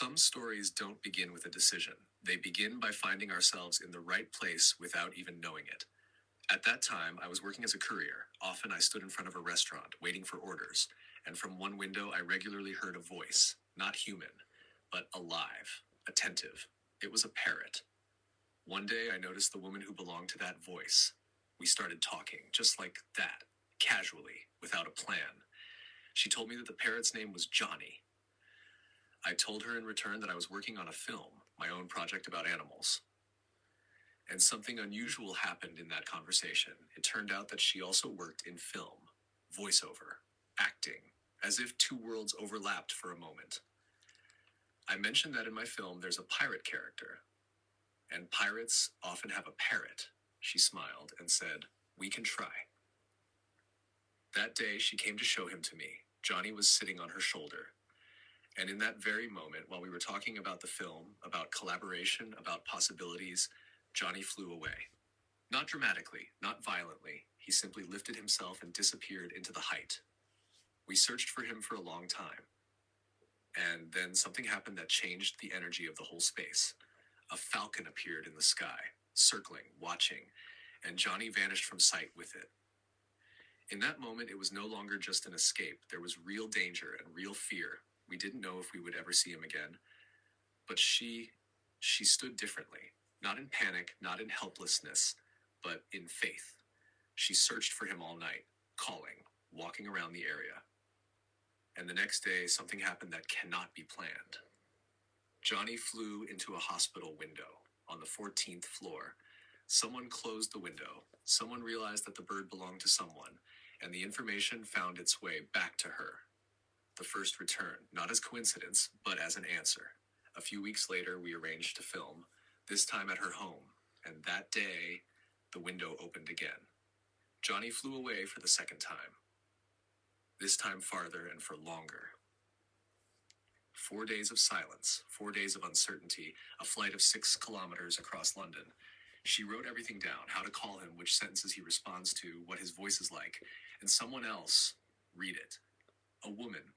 Some stories don't begin with a decision. They begin by finding ourselves in the right place without even knowing it. At that time, I was working as a courier. Often I stood in front of a restaurant, waiting for orders, and from one window I regularly heard a voice, not human, but alive, attentive. It was a parrot. One day I noticed the woman who belonged to that voice. We started talking, just like that, casually, without a plan. She told me that the parrot's name was Johnny. I told her in return that I was working on a film, my own project about animals. And something unusual happened in that conversation. It turned out that she also worked in film, voiceover, acting, as if two worlds overlapped for a moment. I mentioned that in my film there's a pirate character, and pirates often have a parrot. She smiled and said, "We can try." That day she came to show him to me. Johnny was sitting on her shoulder. And in that very moment, while we were talking about the film, about collaboration, about possibilities, Johnny flew away. Not dramatically, not violently. He simply lifted himself and disappeared into the height. We searched for him for a long time. And then something happened that changed the energy of the whole space. A falcon appeared in the sky, circling, watching, and Johnny vanished from sight with it. In that moment, it was no longer just an escape. There was real danger and real fear. We didn't know if we would ever see him again. But she stood differently. Not in panic, not in helplessness, but in faith. She searched for him all night, calling, walking around the area. And the next day, something happened that cannot be planned. Johnny flew into a hospital window on the 14th floor. Someone closed the window. Someone realized that the bird belonged to someone, and the information found its way back to her. The first return, not as coincidence, but as an answer. A few weeks later, we arranged to film, this time at her home, and that day, the window opened again. Johnny flew away for the second time. This time farther and for longer. 4 days of silence, 4 days of uncertainty, a flight of 6 kilometers across London. She wrote everything down, how to call him, which sentences he responds to, what his voice is like, and someone else read it. A woman,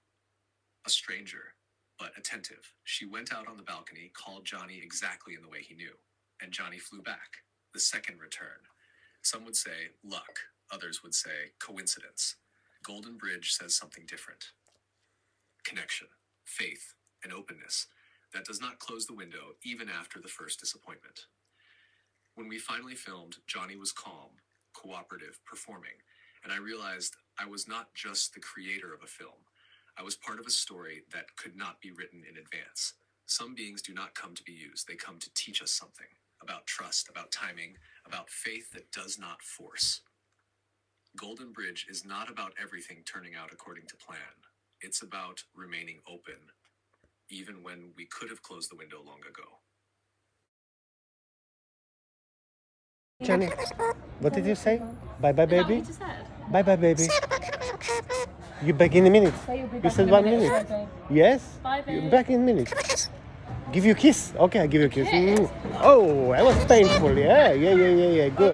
a stranger, but attentive. She went out on the balcony, called Johnny exactly in the way he knew, and Johnny flew back. The second return. Some would say luck, others would say coincidence. Golden Bridge says something different. Connection, faith, and openness that does not close the window even after the first disappointment. When we finally filmed, Johnny was calm, cooperative, performing, and I realized I was not just the creator of a film. I was part of a story that could not be written in advance. Some beings do not come to be used. They come to teach us something about trust, about timing, about faith that does not force. Golden Bridge is not about everything turning out according to plan. It's about remaining open, even when we could have closed the window long ago. Johnny, what did you say? Bye-bye, baby? Just said. Bye-bye, baby. You back in a minute. You said 1 minute. Yes? Bye, You babe. back in a minute. Give you a kiss. Okay, I give you a kiss. Oh, that was painful. Yeah, good.